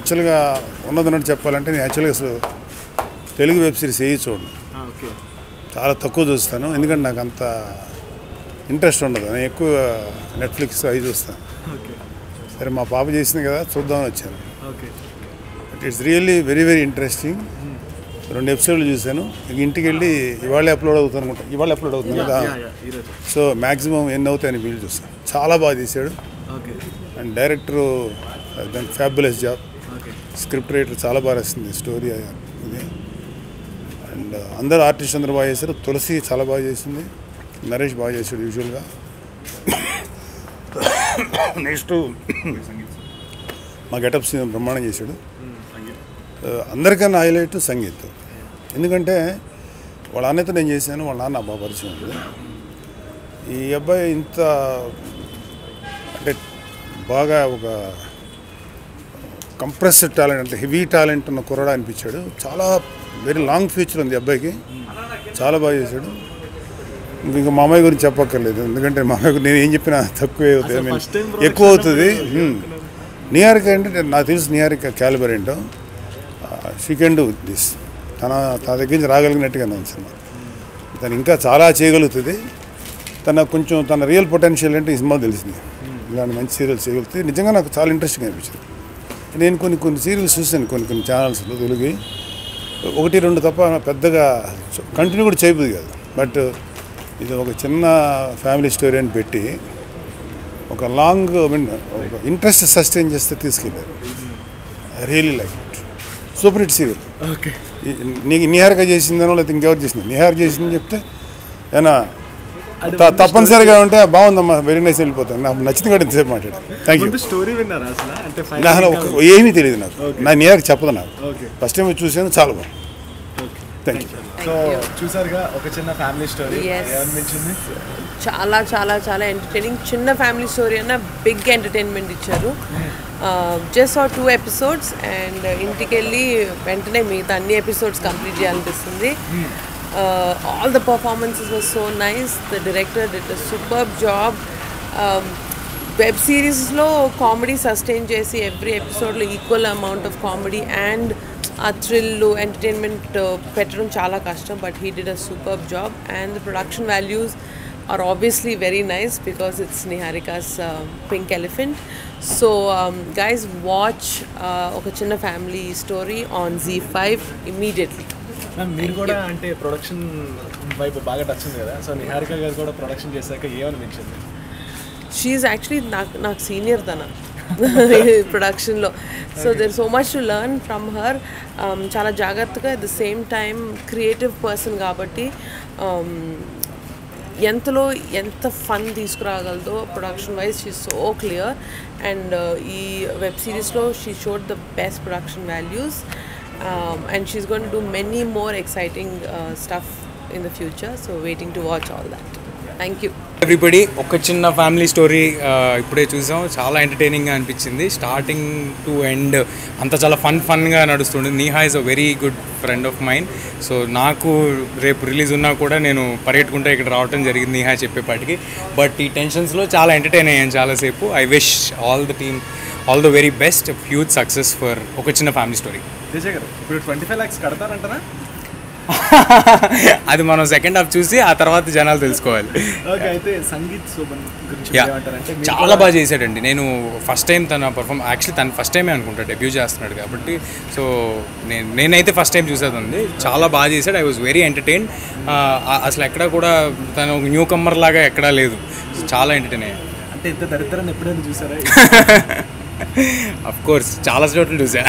యాక్చువల్గా ఉన్నదన్నట్టు చెప్పాలంటే నేను యాక్చువల్గా అసలు తెలుగు వెబ్ సిరీస్ చూడండి, చాలా తక్కువ చూస్తాను. ఎందుకంటే నాకు అంత ఇంట్రెస్ట్ ఉండదు. నేను ఎక్కువ నెట్ఫ్లిక్స్ అవి చూస్తాను. సరే మా పాప చేసింది కదా చూద్దామని వచ్చాను. It's really very very interesting. 2 ఎపిసోడ్లు చూశాను. ఇంటికి వెళ్ళి ఇవాళ అప్లోడ్ అవుతుంది అనుకుంటా. ఇవాళ అప్లోడ్ అవుతుంది కదా. సో మ్యాక్సిమం ఎన్ని అవుతాయని వీళ్ళు చూస్తాను. చాలా బాగా తీశాడు. అండ్ డైరెక్టరు దానికి ఫ్యాబులస్ జాబ్. స్క్రిప్ట్ రైటర్ చాలా బాగా రాసింది స్టోరీ ఇది. అండ్ అందరూ ఆర్టిస్ట్ అందరూ బాగా చేశారు. తులసి చాలా బాగా చేసింది. నరేష్ బాగా చేశాడు యూజువల్గా. నెక్స్ట్ మా గెటప్ సీన్ బ్రహ్మాండం చేశాడు. అందరికన్నా హైలైట్ సంగీత్. ఎందుకంటే వాళ్ళ అన్నతో నేను చేశాను, వాళ్ళ నాన్న బాగా పరిచయం ఉంది. ఈ అబ్బాయి ఇంత అంటే బాగా ఒక కంప్రెస్డ్ టాలెంట్, అంటే హెవీ టాలెంట్ ఉన్న కుర్రాడు అనిపించాడు. చాలా వెరీ లాంగ్ ఫ్యూచర్ ఉంది అబ్బాయికి. చాలా బాగా చేశాడు. ఇంకా మా అమ్మాయి గురించి చెప్పక్కర్లేదు. ఎందుకంటే మా అమ్మాయి నేను ఏం చెప్పినా తక్కువే అవుతుంది, ఎక్కువ అవుతుంది. నిహారిక అంటే నాకు తెలుసు నిహారిక క్యాలిబర్ ఏంటో. She can do this. తన దగ్గర నుంచి రాగలిగినట్టుగా ఉంది సినిమా. తను ఇంకా చాలా చేయగలుగుతుంది. తన రియల్ పొటెన్షియల్ అంటే ఈ సినిమా తెలిసింది. ఇలాంటి మంచి సీరియల్స్ చేయగలుగుతుంది. నిజంగా నాకు చాలా ఇంట్రెస్టింగ్ అనిపించింది. నేను కొన్ని సీరియల్స్ చూసాను, కొన్ని ఛానల్స్లో తెలుగు 1-2 తప్ప పెద్దగా కంటిన్యూ కూడా చేయబోదు కాదు. బట్ ఇది ఒక చిన్న ఫ్యామిలీ స్టోరీ అని పెట్టి ఒక లాంగ్ ఒక ఇంట్రెస్ట్ సస్టైన్ చేస్తే తీసుకెళ్ళారు. Really like it. Super hit serial. నీకు నిహారిక చేసిందనో లేకపోతే ఇంకెవరు చేసింది, నిహార్ చేసిందని చెప్తే ఏనా తప్పనిసరిగా ఉంటే బాగుందమ్మా వెరీ నైస్ వెళ్ళిపోతాను. నాకు నచ్చింది కూడా ఇంతసేపు మాట్లాడాను. Thank you. ఏమీ తెలియదు నాకు నిహారిక చెప్పదు. నాకు ఫస్ట్ టైం చూసాను, చాలా బాగుంది. Thank you. సో చూసారుగా ఒక చిన్న ఫ్యామిలీ స్టోరీ. ఏమనిపించింది? చాలా చాలా చాలా ఎంటర్టైనింగ్. చిన్న ఫ్యామిలీ స్టోరీ అన్న బిగ్ ఎంటర్టైన్మెంట్ ఇచ్చారు. జస్ట్ 2 ఎపిసోడ్స్ అండ్ ఇంటికి వెళ్ళి వెంటనే మిగతా అన్ని ఎపిసోడ్స్ కంప్లీట్ చేయాలనిపిస్తుంది. All the performances were so nice. The director did a superb job. Web సిరీస్లో కామెడీ సస్టైన్ చేసి ఎవ్రీ ఎపిసోడ్లో equal amount of comedy and ఆ థ్రిల్ ఎంటర్టైన్మెంట్ పెట్టడం చాలా కష్టం. But he did a superb job and the production values are obviously very nice because it's Niharika's Pink Elephant. So guys, watch Oka Chinna Family Story on ZEE5 immediately. మీరు కూడా అంటే production వైపు బాగా touch ఉంది కదా. So Niharika గారు కూడా production చేశాక ఏమనిపించింది? షీఈస్ యాక్చువల్లీ నాకు సీనియర్ తన ప్రొడక్షన్లో. So there so much to learn from her. చాలా జాగ్రత్తగా at the same time creative person కాబట్టి ఎంతలో ఎంత ఫన్ తీసుకురాగలదో production wise she so clear. And ఈ వెబ్ సిరీస్లో she showed the best production values and she is going to do many more exciting stuff in the future. So waiting to watch all that. Thank you everybody. ఒక చిన్న family story ఇప్పుడే చూసాం. చాలా ఎంటర్టైనింగ్గా అనిపించింది starting to end. అంతా చాలా ఫన్గా నడుస్తుంది. Neha is a very good friend of mind. So నాకు రేపు రిలీజ్ ఉన్నా కూడా నేను పరిగెట్టుకుంటే ఇక్కడ రావడం జరిగింది నీహా చెప్పేపాటికి. బట్ ఈ టెన్షన్స్లో చాలా ఎంటర్టైన్ అయ్యాను చాలాసేపు. I wish all the team all the very best. Huge success for ఒక చిన్న ఫ్యామిలీ స్టోరీ. విజయ్ గారు ఇప్పుడు 25 lakhs కడతారంటారా? అది మనం సెకండ్ హాఫ్ చూసి ఆ తర్వాత జనాలు తెలుసుకోవాలి. అయితే సంగీత్ శోభన్ గురించి ఏమంటారంటే చాలా బాగా చేశాడండి. నేను ఫస్ట్ టైం తన యాక్చువల్లీ తను ఫస్ట్ టైమే అనుకుంటా డెబ్యూ చేస్తున్నాడు కాబట్టి. సో నేనైతే ఫస్ట్ టైం చూసేది. చాలా బాగా చేశాడు. I was very entertain. అసలు ఎక్కడా కూడా తను న్యూ కమ్మర్ లాగా ఎక్కడా లేదు. చాలా ఎంటర్టైన్ అయ్యాను. అంటే ఇంత దరిద్రాన్ని ఎప్పుడైనా చూసారా? అఫ్ కోర్స్ చాలా చోట్ల చూసా.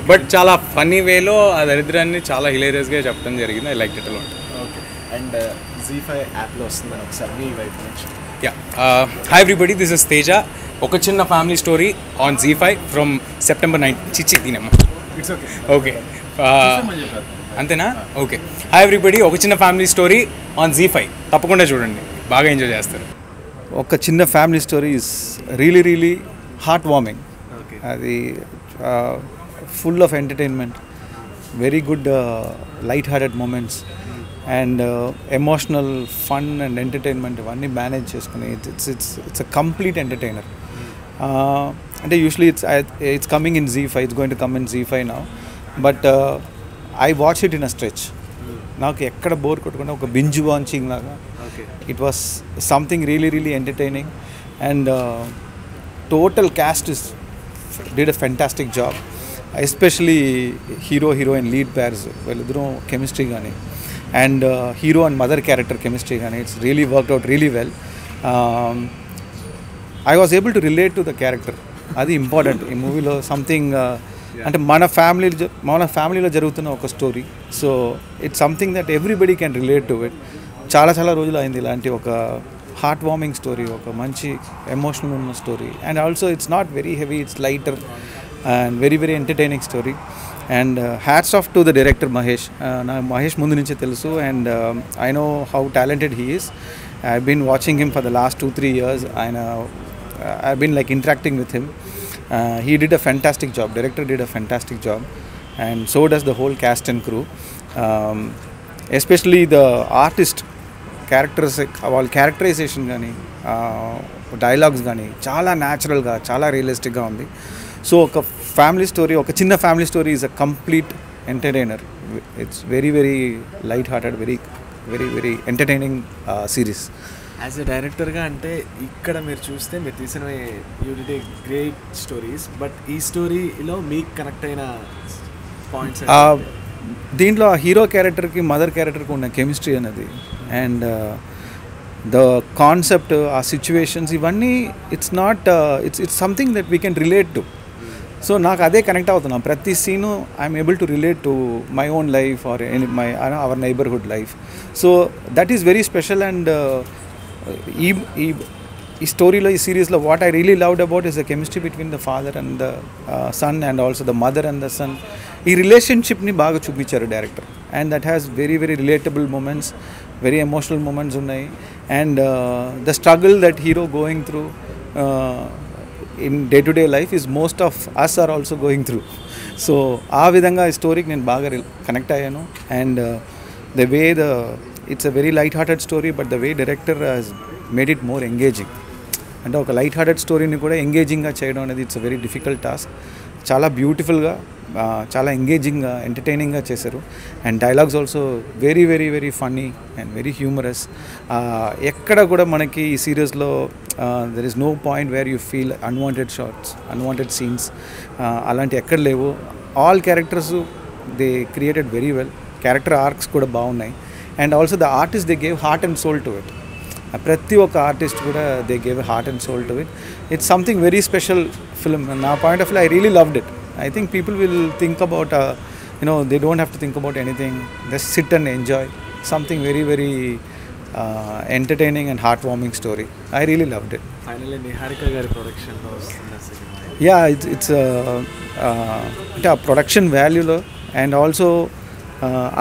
బట్ చాలా ఫన్నీ వేలో ఆ దరిద్రాన్ని చాలా హిలేరియస్గా చెప్పడం జరిగింది. I like it a lot. Okay. And ZEE5 యాప్లో వస్తుందని ఒకసారి మీ వైపు నుంచి. Yeah, hi everybody, this is Teja. ఒక చిన్న family story on ZEE5 from September 9. దీనమ్మా ఇట్స్ ఓకే. ఓకే అంతేనా? ఓకే. హాయ్ ఎవ్రీబడి, ఒక చిన్న ఫ్యామిలీ స్టోరీ ఆన్ ZEE5 తప్పకుండా చూడండి, బాగా ఎంజాయ్ చేస్తారు. ఒక చిన్న family story is really heart warming. అది full of entertainment, very good light-hearted moments and emotional fun and entertainment ఇవన్నీ మేనేజ్ చేసుకుని it's a complete entertainer. అంటే usually it's coming in Z5, it's going to come in Z5 now, but I watched it in a stretch. నాకు ఎక్కడ bore కొట్టకుండా ఒక binge watching లాగా it was something really entertaining and total cast did a fantastic job, especially heroine lead pairs వీళ్ళిద్దరూ chemistry కానీ and hero and mother character chemistry కానీ it's really worked out really well. I was able to relate to the character, అది important ఈ మూవీలో. Something అంటే మన ఫ్యామిలీలో జరుగుతున్న ఒక story, so it's something that everybody can relate to it. చాలా రోజులు అయింది ఇలాంటి ఒక హార్ట్ వార్మింగ్ స్టోరీ, ఒక మంచి ఎమోషనల్ ఉన్న story. And also it's not very heavy, it's lighter and very entertaining story. And hats off to the director Mahesh. నాకు మహేష్ ముందు నుంచే తెలుసు and I know how talented he is. I been watching him for the last 2-3 years. I've been like interacting with him. He did a fantastic job. Director did a fantastic job, and so does the whole cast and crew. Especially the artist characters, all characterization gaani, dialogues gaani, chala natural ga, chala realistic ga undi. So oka family story, oka chinna family story is a complete entertainer. It's very light hearted, very entertaining series. As a డైరెక్టర్గా అంటే ఇక్కడ మీరు చూస్తే మీరు తీసిన you did a great stories, but ఈ స్టోరీలో మీకు కనెక్ట్ అయిన పాయింట్స్ దీంట్లో ఆ హీరో క్యారెక్టర్కి మదర్ క్యారెక్టర్కి ఉన్న కెమిస్ట్రీ అనేది అండ్ ద కాన్సెప్ట్, ఆ సిచ్యువేషన్స్, ఇవన్నీ it's something that we can relate to. So నాకు అదే కనెక్ట్ అవుతున్నాం. ప్రతి scene I'm able to relate to my own life or our neighbourhood life. So that is very special. And ఈ స్టోరీలో, ఈ సిరీస్లో what I really loved about is the chemistry between the father and the son and also the mother and the son. ఈ రిలేషన్షిప్ని బాగా చూపించారు director. And that has very relatable moments, very emotional moments ఉన్నాయి. And the struggle that hero going through in day to day life is most of us are also going through. So ఆ విధంగా ఈ స్టోరీకి నేను బాగా connect అయ్యాను. And the way it's a very light-hearted story, but the way director has made it more engaging. అంటే ఒక light-hearted storyని కూడా ఎంగేజింగ్గా చేయడం అనేది it's a very difficult task. చాలా బ్యూటిఫుల్గా, చాలా ఎంగేజింగ్గా, ఎంటర్టైనింగ్గా చేశారు. And dialogues also very funny and very humorous. ఎక్కడ కూడా మనకి ఈ సీరియస్లో there is no point where you feel unwanted shots, unwanted scenes అలాంటి ఎక్కడ లేవు. All characters they created very well. Character arcs కూడా బాగున్నాయి. And also the artist they gave heart and soul to it. ప్రతి ఒక్క ఆర్టిస్ట్ కూడా they gave heart and soul to it. It's something very special film. నా point of view I really loved it. I think people will think about, they don't have to think about anything. Just sit and enjoy something very entertaining and heartwarming story. I really loved it. Finally, Niharika gari production lo vastunda cinema. Yeah, it's a production value lo, and also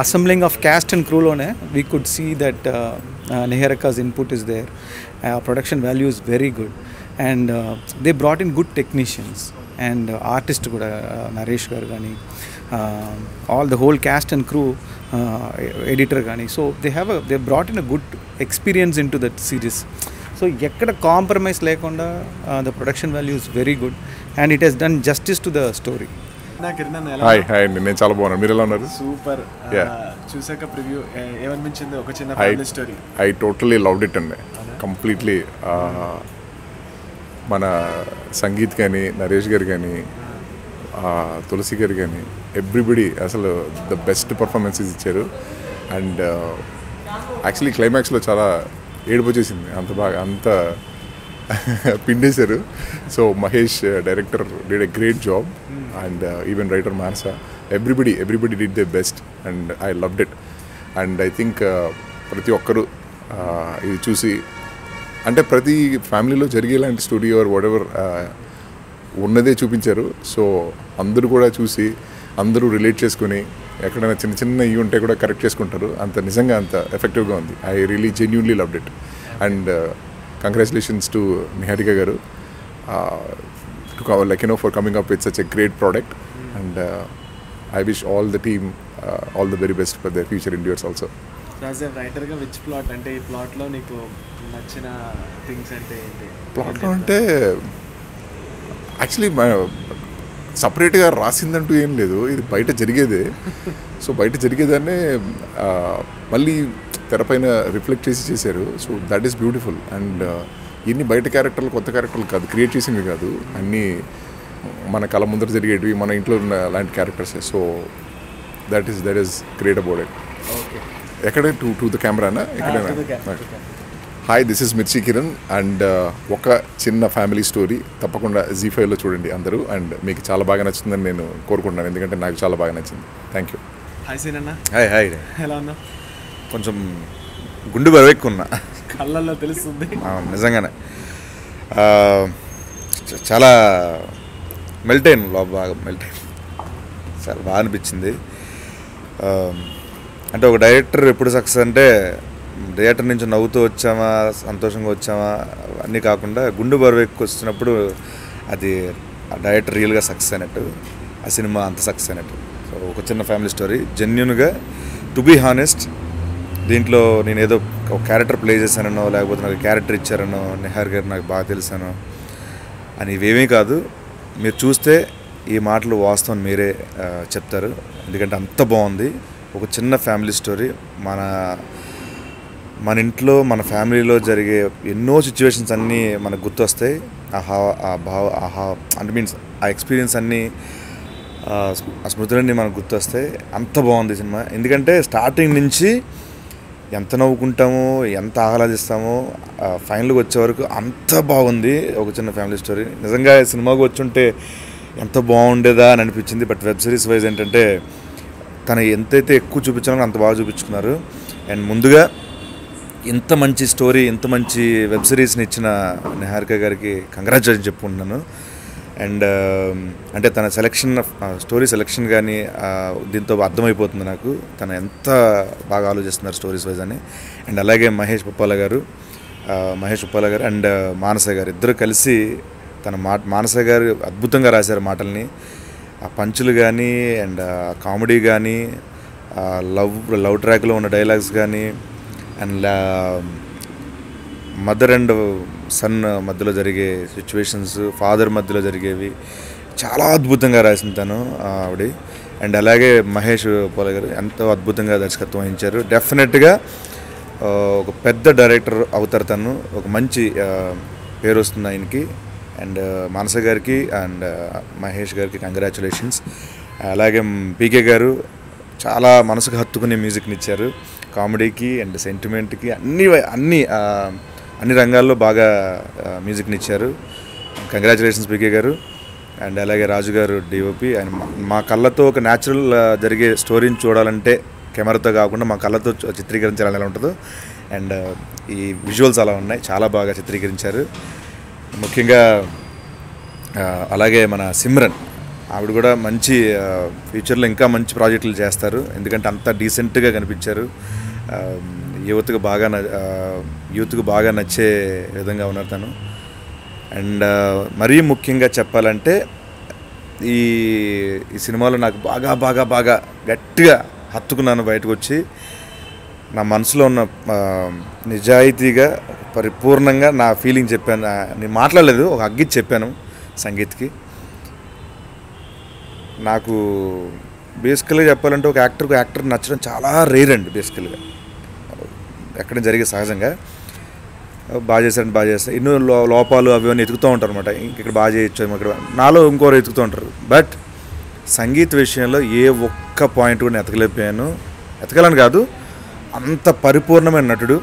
assembling of cast and crew lone we could see that Niharika's input is there. Production value is very good, and they brought in good technicians. And artist kuda Naresh garu gaani, all the whole cast and crew, editor gaani, so they brought in a good experience into that series. So ekkada compromise lekunda the production value is very good, and it has done justice to the story. Hi నేను చాలా బాగున్నాను. మీరు ఎలా ఉన్నారు? Super. చూసాక preview ఏమనిపించింది? ఒక చిన్న family story. I totally loved it అండి, కంప్లీట్లీ. మన సంగీత్ కానీ, నరేష్ గారు కానీ, తులసి గారు కానీ, ఎవ్రీబడి అసలు ద బెస్ట్ పర్ఫార్మెన్సెస్ ఇచ్చారు. అండ్ యాక్చువల్లీ క్లైమాక్స్లో చాలా ఏడుపు వచ్చేసింది, అంత బాగా అంత పిండేశారు. So Mahesh director did a great job, and even writer Manasa, everybody did the best, and I loved it. And I think ప్రతి ఒక్కరూ ఇది చూసి, అంటే ప్రతి ఫ్యామిలీలో జరిగేలాంటి స్టోరీ ఆర్ వాట్ ఎవర్ ఉన్నదే చూపించారు. సో అందరూ కూడా చూసి అందరూ రిలేట్ చేసుకుని ఎక్కడైనా చిన్న చిన్న ఇవి ఉంటే కూడా కరెక్ట్ చేసుకుంటారు. అంత నిజంగా అంత ఎఫెక్టివ్గా ఉంది. I really genuinely loved it. And congratulations to Niharika గారు for coming up with such a great product. And I wish all the team all the very best for the future endeavours also. As a రైటర్గా which plot అంటే ఈ ప్లాట్లో నీకు నచ్చిన things అంటే ఏంటి? ప్లాట్లో అంటే actually సపరేట్గా రాసిందంటూ ఏం లేదు, ఇది బయట జరిగేదే. సో బయట జరిగేదాన్నే మళ్ళీ తెరపైన రిఫ్లెక్ట్ చేశారు. So that is beautiful. And ఇన్ని బయట క్యారెక్టర్లు కొత్త క్యారెక్టర్లు కాదు, క్రియేట్ చేసినవి కాదు, అన్నీ మన కళ ముందర జరిగేటివి, మన ఇంట్లో ఉన్న లాంటి characters. So that is great about it. ఎక్కడ టు ద కెమెరానా ఎక్కడైనా? హాయ్, దిస్ ఇస్ మిర్చి కిరణ్. అండ్ ఒక చిన్న ఫ్యామిలీ స్టోరీ తప్పకుండా ZEE5లో చూడండి అందరూ. అండ్ మీకు చాలా బాగా నచ్చుతుందని నేను కోరుకుంటున్నాను, ఎందుకంటే నాకు చాలా బాగా నచ్చింది. Thank you. హాయ్ సీన్ అన్న, హాయ్. ఎలా ఉన్నా? కొంచెం గుండు బరువెక్కున్నా, కళ్ళల్లో తెలుస్తుంది. నిజంగానే చాలా మెల్ట్ అయ్యాను, బాగా మెల్ట్ అయ్యాను. చాలా బాగా అనిపించింది. అంటే ఒక డైరెక్టర్ ఎప్పుడు సక్సెస్ అంటే థియేటర్ నుంచి నవ్వుతూ వచ్చామా, సంతోషంగా వచ్చామా అన్నీ కాకుండా గుండు బరువు ఎక్కువ వచ్చినప్పుడు అది ఆ డైరెక్టర్ రియల్గా సక్సెస్ అయినట్టు, ఆ సినిమా అంత సక్సెస్ అయినట్టు. సో ఒక చిన్న ఫ్యామిలీ స్టోరీ, జెన్యున్గా టు బీ హానెస్ట్. దీంట్లో నేను ఏదో ఒక క్యారెక్టర్ ప్లే చేశానో, లేకపోతే నాకు క్యారెక్టర్ ఇచ్చారనో, నిహార్ గారు నాకు బాగా తెలుసానో అని ఇవేమీ కాదు. మీరు చూస్తే ఈ మాటలు వాస్తవం మీరే చెప్తారు, ఎందుకంటే అంత బాగుంది. ఒక చిన్న ఫ్యామిలీ స్టోరీ, మన ఇంట్లో మన ఫ్యామిలీలో జరిగే ఎన్నో సిచ్యువేషన్స్ అన్నీ మనకు గుర్తొస్తాయి. అంటే మీన్స్ ఆ ఎక్స్పీరియన్స్ అన్నీ, ఆ స్మృతులన్నీ మనకు గుర్తొస్తాయి. అంత బాగుంది సినిమా. ఎందుకంటే స్టార్టింగ్ నుంచి ఎంత నవ్వుకుంటామో, ఎంత ఆహ్లాదిస్తామో, ఫైనల్గా వచ్చే వరకు అంత బాగుంది. ఒక చిన్న ఫ్యామిలీ స్టోరీ. నిజంగా సినిమాకి వచ్చుంటే ఎంత బాగుండేదా అని అనిపించింది. బట్ వెబ్ సిరీస్ వైజ్ ఏంటంటే తను ఎంతైతే ఎక్కువ చూపించాలో అంత బాగా చూపించుకున్నారు. అండ్ ముందుగా ఇంత మంచి స్టోరీ, ఇంత మంచి వెబ్ సిరీస్ని ఇచ్చిన నిహారిక గారికి కంగ్రాచులేషన్ చెప్పుకుంటున్నాను. అండ్ అంటే తన సెలెక్షన్, స్టోరీ సెలెక్షన్ కానీ దీంతో అర్థమైపోతుంది నాకు తను ఎంత బాగా ఆలోచిస్తున్నారు స్టోరీస్ వైజ్ అని. అండ్ అలాగే మహేష్ ఉప్పాల గారు అండ్ మానస గారు ఇద్దరు కలిసి మానస గారు అద్భుతంగా రాశారు మాటల్ని. ఆ పంచులు కానీ, అండ్ కామెడీ కానీ, లవ్ ట్రాక్లో ఉన్న డైలాగ్స్ కానీ, అండ్ మదర్ అండ్ సన్ మధ్యలో జరిగే సిచ్యువేషన్స్, ఫాదర్ మధ్యలో జరిగేవి చాలా అద్భుతంగా రాసింది తను ఆవిడ. అండ్ అలాగే మహేష్ పోల గారు ఎంతో అద్భుతంగా దర్శకత్వం వహించారు. డెఫినెట్గా ఒక పెద్ద డైరెక్టర్ అవుతారు తను, ఒక మంచి పేరు వస్తుంది ఆయనకి. అండ్ మానస గారికి అండ్ మహేష్ గారికి కంగ్రాచులేషన్స్. అలాగే పీకే గారు చాలా మనసుకు హత్తుకునే మ్యూజిక్ని ఇచ్చారు. కామెడీకి అండ్ సెంటిమెంట్కి అన్ని రంగాల్లో బాగా మ్యూజిక్ని ఇచ్చారు. కంగ్రాచులేషన్స్ పీకే గారు. అండ్ అలాగే రాజు గారు డిఓపి. అండ్ మా కళ్ళతో ఒక న్యాచురల్ జరిగే స్టోరీని చూడాలంటే కెమెరాతో కాకుండా మా కళ్ళతో చిత్రీకరించాలని ఎలా ఉంటుందో, అండ్ ఈ విజువల్స్ అలా ఉన్నాయి, చాలా బాగా చిత్రీకరించారు. ముఖ్యంగా అలాగే మన సిమ్రన్ ఆవిడ కూడా మంచి ఫ్యూచర్లో ఇంకా మంచి ప్రాజెక్టులు చేస్తారు, ఎందుకంటే అంత డీసెంట్గా కనిపించారు. యూత్కు బాగా నచ్చే విధంగా ఉన్నారు తను. అండ్ మరీ ముఖ్యంగా చెప్పాలంటే ఈ సినిమాలో నాకు బాగా గట్టిగా హత్తుకున్నాను. బయటకు వచ్చి నా మనసులో ఉన్న నిజాయితీగా పరిపూర్ణంగా నా ఫీలింగ్ చెప్పాను. నేను మాట్లాడలేదు, ఒక అగ్గిచ్చి చెప్పాను సంగీత్కి. నాకు బేసికల్గా చెప్పాలంటే ఒక యాక్టర్ నచ్చడం చాలా రేర్ అండి. బేసికల్గా ఎక్కడ జరిగే సహజంగా బాగా చేస్తాను ఎన్నో లోపాలు అవి అన్నీ ఎతుకుతూ ఉంటారు అనమాట. ఇక్కడ బాగా చేయొచ్చు, ఇక్కడ నాలో ఇంకోరు ఎతుకుతూ ఉంటారు. బట్ సంగీత విషయంలో ఏ ఒక్క పాయింట్ కూడా ఎతకలేకపోయాను. ఎతకాలని కాదు, అంత పరిపూర్ణమైన నటుడు,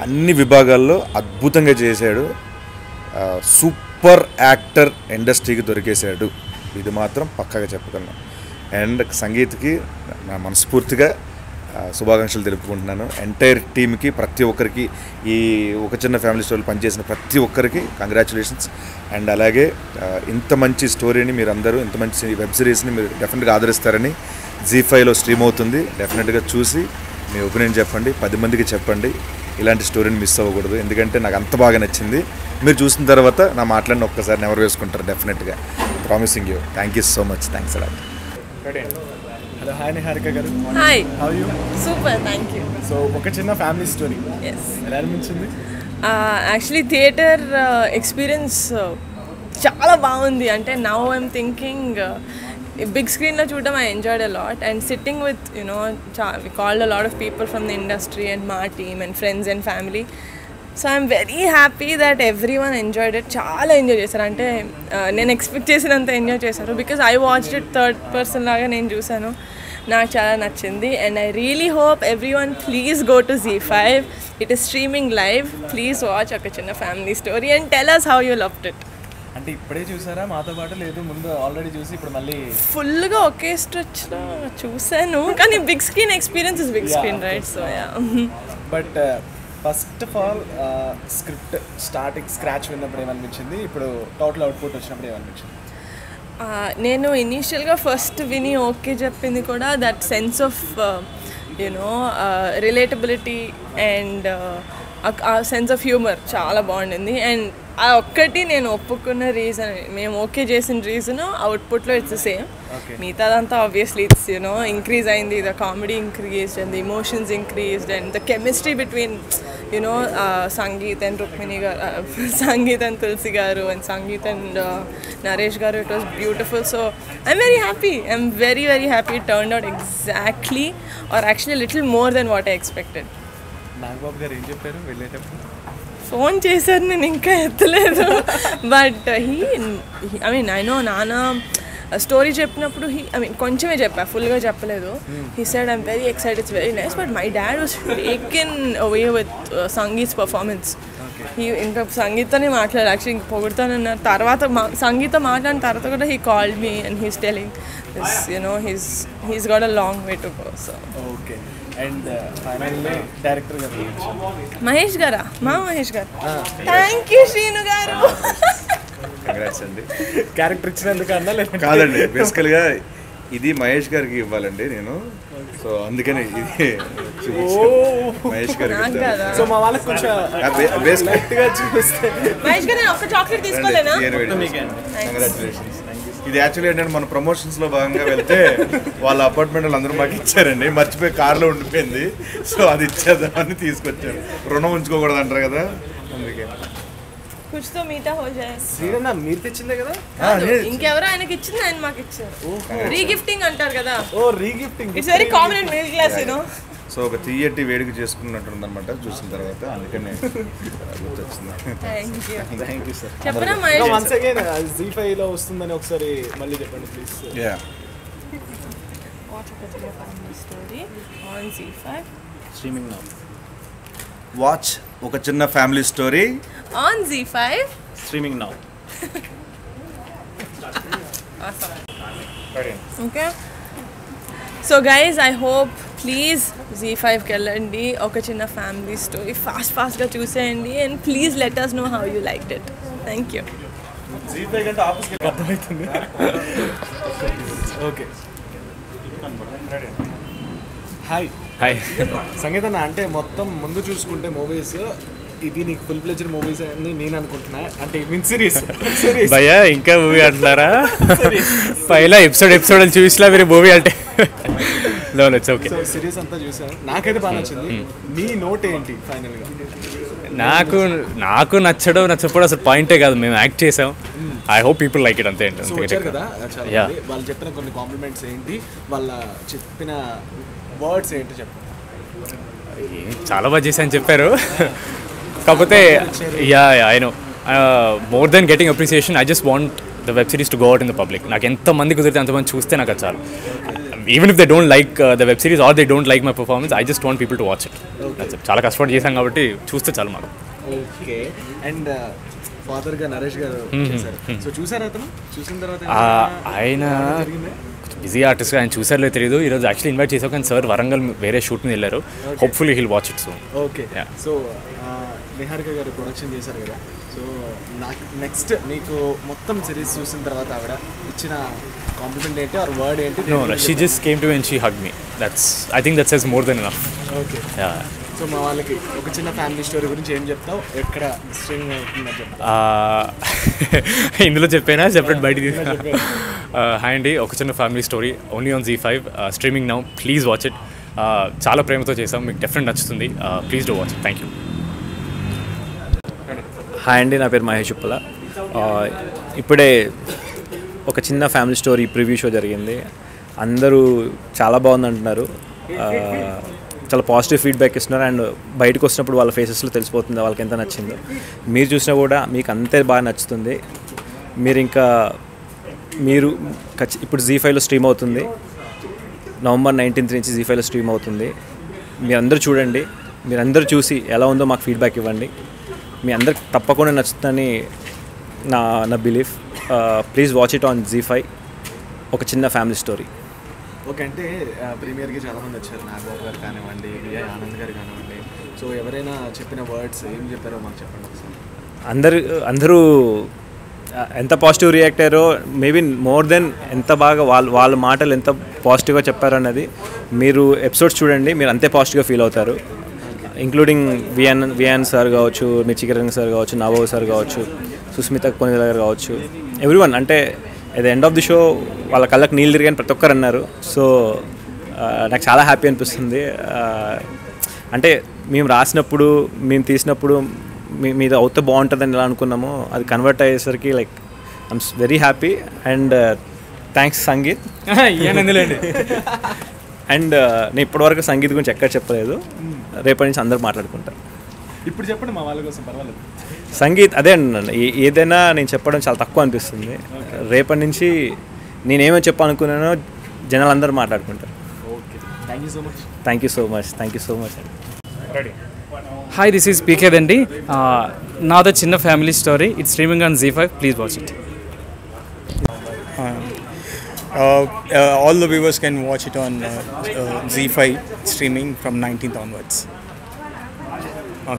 అన్ని విభాగాల్లో అద్భుతంగా చేశాడు. సూపర్ యాక్టర్ ఇండస్ట్రీకి దొరికేశాడు, ఇది మాత్రం పక్కాగా చెప్పగలను. అండ్ సంగీత్కి నా మనస్ఫూర్తిగా శుభాకాంక్షలు తెలుపుకుంటున్నాను. ఎంటైర్ టీమ్కి, ప్రతి ఒక్కరికి, ఈ ఒక చిన్న ఫ్యామిలీ స్టోరీలో పనిచేసిన ప్రతి ఒక్కరికి కంగ్రాచులేషన్స్. అండ్ అలాగే ఇంత మంచి స్టోరీని మీరు అందరూ, ఇంత మంచి వెబ్ సిరీస్ని మీరు డెఫినెట్గా ఆదరిస్తారని. ZEE5లో స్ట్రీమ్ అవుతుంది, డెఫినెట్గా చూసి మీ ఒపీనియన్ చెప్పండి, 10 మందికి చెప్పండి. ఇలాంటి స్టోరీని మిస్ అవ్వకూడదు, ఎందుకంటే నాకు అంత బాగా నచ్చింది. మీరు చూసిన తర్వాత నా మాటలను ఒక్కసారి నెవరు వేసుకుంటారు డెఫినెట్గా. Promising you. Thank you so much. Thanks a lot. Hello, hi Niharika గారు. Hi. How you? Super, thank you. So ఒక చిన్న ఫ్యామిలీ స్టోరీ, ఎస్. ఎలా అనిపించింది? యాక్చువల్లీ థియేటర్ ఎక్స్పీరియన్స్ చాలా బాగుంది. అంటే నౌ ఐఎమ్ థింకింగ్ బిగ్ స్క్రీన్లో చూడడం I enjoyed a lot and sitting with we called a lot of people from the industry and my team and friends and family. So I'm very happy that every one enjoyed it. చాలా enjoy చేశారు. అంటే నేను expect చేసినంత enjoy చేశారు because I watched it third person లాగా నేను చూశాను. నాకు చాలా నచ్చింది and I really hope every one please go to ZEE5. It is streaming live. Please watch ఒక చిన్న family story and tell us how you loved it. అంటే ఇప్పుడే చూసారా మాతో పాటు, లేదు ముందు ఆల్రెడీ చూసి ఇప్పుడు మళ్ళీ ఫుల్గా ఒకే స్ట్రెచ్లో చూశాను. కానీ big screen experience is big screen right. So yeah. But first of all script starting scratch విన్నప్పుడు ఏమనిపించింది, ఇప్పుడు టోటల్ అవుట్పుట్ వచ్చినప్పుడు ఏమనిపించింది? నేను ఇనీషియల్గా ఫస్ట్ విని ఓకే చెప్పింది కూడా that sense of relatability and ఆ సెన్స్ ఆఫ్ హ్యూమర్ చాలా బాగుండింది. అండ్ ఆ ఒక్కటి నేను ఒప్పుకున్న రీజన్, మేము ఓకే చేసిన రీజన్ అవుట్పుట్లో ఇట్స్ ద సేమ్. మిగతాదంతా ఆబ్వియస్లీ ఇట్స్ ఇంక్రీజ్ అయింది. The comedy increased and the emotions increased and the chemistry between sangeet and Rukmini గారు, సంగీత్ అండ్ తులసి గారు అండ్ సంగీత్ అండ్ నరేష్ గారు, it was beautiful. So I'm very happy. I'm very very happy. It turned out exactly or actually little more than what I expected. Nagababu గారు ఏం చెప్పారు వెళ్ళేటప్పుడు? Phone చేశారు, నేను ఇంకా ఎత్తలేదు. But I mean I know నాన్న స్టోరీ చెప్పినప్పుడు కొంచెమే చెప్పా, ఫుల్గా చెప్పలేదు. He said I'm very excited, it's very nice. But my dad was taken away with Sangeeth's performance. ఇంకా సంగీతనే మాట్లాడారు యాక్చువల్లీ, ఇంక పొగుడుతానన్నారు. తర్వాత సంగీత మాట్లాడిన తర్వాత కూడా he called me and he's telling he's got a long way to go. So okay. And finally director గారు మహేష్ గారా? మా మహేష్ గారు. థ్యాంక్ యూ శ్రీను గారు. కంగ్రాట్స్ అండి. క్యారెక్టర్ ఇచ్చినందుకు అన్నా లేదా? కాదండి, బేసికల్గా ఇది మహేష్ గారికి ఇవ్వాలండి నేను. సో అందుకని ఇది మహేష్ గారికి. సో మా వాళ్ళకి కొంచెం చూస్తే మహేష్ గారు ఒక చాక్లెట్ తీసుకోలేనా? కంగ్రాచులేషన్స్. ఇది యాక్చువల్లీ ఏంటంటే మన ప్రమోషన్స్లో భాగంగా వెళ్తే వాళ్ళ అపార్ట్మెంట్ అందరూ మాకు ఇచ్చారండి, మర్చిపోయి కార్లో ఉండిపోయింది. సో అది ఇచ్చేద్దామని తీసుకొచ్చారు. రుణం ఉంచుకోకూడదు అంటారు కదా, అందుకే. కుచ్తో మీఠా హో జాయే. శ్రీరన్న మీరు తెచ్చిందే కదా? ఇంకెవరో ఆయనకి ఇచ్చింది, ఆయన మాకు ఇచ్చారు. రీగిఫ్టింగ్ అంటారు కదా. ఓ regifting. It's very common in middle class you know. So ఒక తీయటి వేడుక చేసుకున్నట్టుంది అనమాట చూసిన తర్వాత, అందుకనే గుర్తొచ్చింది. Thank you sir. చెప్పనా మహేష్? వన్స్ అగైన్ ZEE5 లో వస్తుందని ఒకసారి మళ్ళీ చెప్పండి ప్లీజ్. యా, వాచ్ ఒక చిన్న family story on ZEE5. Streaming now. Watch ఒక చిన్న family story on ZEE5. Streaming now. Okay. So guys, I hope please ZEE5కి వెళ్ళండి, ఒక చిన్న ఫ్యామిలీ స్టోరీ ఫాస్ట్గా చూసేయండి and please let us know how you liked it. Thank you. ZEE5 కంటే opposite అర్థమవుతుంది. Okay. Hi hi. సంగీతన్న, అంటే మొత్తం ముందు చూసుకుంటే మూవీస్ ఇది నీకు ఫుల్ ప్లెజర్ మూవీస్ అని నేను అనుకుంటున్నా. అంటే మీన్ సిరీస్ భయ్యా ఇంకా మూవీ అంటున్నారా? పైలా ఎపిసోడ్ చూసినా మీరు మూవీ అంటే ఇట్స్ ఓకే. సో సిరీస్ అంతా చూసాను, నాకైతే బాగా నచ్చింది. నీ నోట్ ఏంటి ఫైనల్గా? నాకు నచ్చకపోవడం అసలు పాయింటే కాదు, మేము యాక్ట్ చేసాం. I hope people like it, అంతే కదా. వాళ్ళు చెప్పిన కొన్ని కాంప్లిమెంట్స్ ఏంటి, వాళ్ళ చెప్పిన వర్డ్స్ ఏంటి చెప్పండి. చాలా బాగా చేశాను చెప్పారు. కాకపోతే I know more than getting appreciation, I just want the web series to go out in the public. నాకు ఎంతమంది కుదిరితే అంతమంది చూస్తే నాకు అది చాలు. Even if they don't like the web series or they don't like my performance, I just want people to watch it. చాలా కష్టపడి చేశాం కాబట్టి చూస్తే చాలు మాకు. ఓకే. అండ్ ఫాదర్గా నరేష్ గారు చేశారు. సో చూసారా అతను? చూసిన తర్వాత ఆయన బిజీ ఆర్టిస్ట్, ఆయన చూసారో తెలియదు. ఈరోజు యాక్చువల్లీ ఇన్వైట్ చేసాం కానీ సార్ వరంగల్ వేరే షూట్ మీద వెళ్ళారు. Hopefully hill watch it soon. Okay. So Niharika గారు ప్రొడక్షన్ చేశారు కదా, సో నాకు నెక్స్ట్ మీకు మొత్తం సిరీస్ చూసిన తర్వాత ఆవిడ ఇచ్చిన కాంప్లిమెంట్ ఏంటి ఆర్ వర్డ్ ఏంటి? No, she just came to me and she hugged me. I think that says more than enough. Okay. Yeah. So మా వాళ్ళకి ఒక చిన్న ఫ్యామిలీ స్టోరీ గురించి ఏం చెప్తావు, ఎక్కడ స్ట్రీమింగ్ అవుతుందని చెప్తావు? ఇందులో చెప్పానా సెపరేట్ బయట తీసుకున్నా? హాయ్ అండి, ఒక చిన్న family story only on ZEE5, streaming now. Please watch it. చాలా ప్రేమతో చేసాం, మీకు డెఫినెట్ నచ్చుతుంది. Please do watch it. Thank you. Hi అండి, నా పేరు మహేష్ ఉప్పల. ఇప్పుడే ఒక చిన్న ఫ్యామిలీ స్టోరీ ప్రివ్యూ షో జరిగింది. అందరూ చాలా బాగుంది అంటున్నారు, చాలా పాజిటివ్ ఫీడ్బ్యాక్ ఇస్తున్నారు. అండ్ బయటకు వచ్చినప్పుడు వాళ్ళ ఫేసెస్లో తెలిసిపోతుంది వాళ్ళకి ఎంత నచ్చిందో. మీరు చూసినా కూడా మీకు అంతే బాగా నచ్చుతుంది. మీరు ఇప్పుడు జీ5లో స్ట్రీమ్ అవుతుంది. November 19th నుంచి జీ5లో స్ట్రీమ్ అవుతుంది. మీరందరూ చూడండి, మీరందరూ చూసి ఎలా ఉందో మాకు ఫీడ్బ్యాక్ ఇవ్వండి. మీ అందరికి తప్పకుండా నచ్చుతుందని నా belief. Please watch it on Zee five. ఒక చిన్న ఫ్యామిలీ స్టోరీ. ఓకే, అంటే ప్రీమియర్కి చాలామంది వచ్చారు, నాగబాబు గారు కానివ్వండి, విజయ్ ఆనంద్ గారు కానివ్వండి. సో ఎవరైనా చెప్పిన వర్డ్స్ ఏం చెప్పారో మాకు చెప్పండి ఒకసారి. అందరూ ఎంత పాజిటివ్ రియాక్ట్ అయ్యారో, మేబీ మోర్ దెన్ ఎంత బాగా వాళ్ళ మాటలు ఎంత పాజిటివ్గా చెప్పారో అన్నది మీరు ఎపిసోడ్స్ చూడండి, మీరు అంతే పాజిటివ్గా ఫీల్ అవుతారు. ఇంక్లూడింగ్ వియాన్ సార్ కావచ్చు, మిర్చికిరణ్ సార్ కావచ్చు, నాబాబు సార్ కావచ్చు, సుస్మిత కొనిదల గారు కావచ్చు, ఎవ్రీవన్. అంటే at the end of the show వాళ్ళ కళ్ళకి నీళ్ళు తిరిగాని ప్రతి ఒక్కరు అన్నారు. సో నాకు చాలా హ్యాపీ అనిపిస్తుంది. అంటే మేము రాసినప్పుడు, మేము తీసినప్పుడు మీద అవుతే బాగుంటుందని ఎలా అనుకున్నామో అది కన్వర్ట్ అయ్యేసరికి like I'm very happy. And thanks sangeet. And నేను ఇప్పటివరకు సంగీత్ గురించి ఎక్కడ చెప్పలేదు, రేపటి నుంచి అందరూ మాట్లాడుకుంటారు. ఇప్పుడు చెప్పండి మా వాళ్ళ కోసం, పర్వాలేదు. సంగీత్ అదే అండి, ఏదైనా నేను చెప్పడం చాలా తక్కువ అనిపిస్తుంది. రేపటి నుంచి నేనేమో చెప్పాలనుకున్నానో జనాలు అందరూ మాట్లాడుకుంటారు. Okay, thank you so much. Thank you so much, thank you so much. Hi, this is PK Dandi. Now the Chinna family story. It's streaming on Z5. Please watch it. All the viewers can watch it on Z5 streaming from 19th onwards.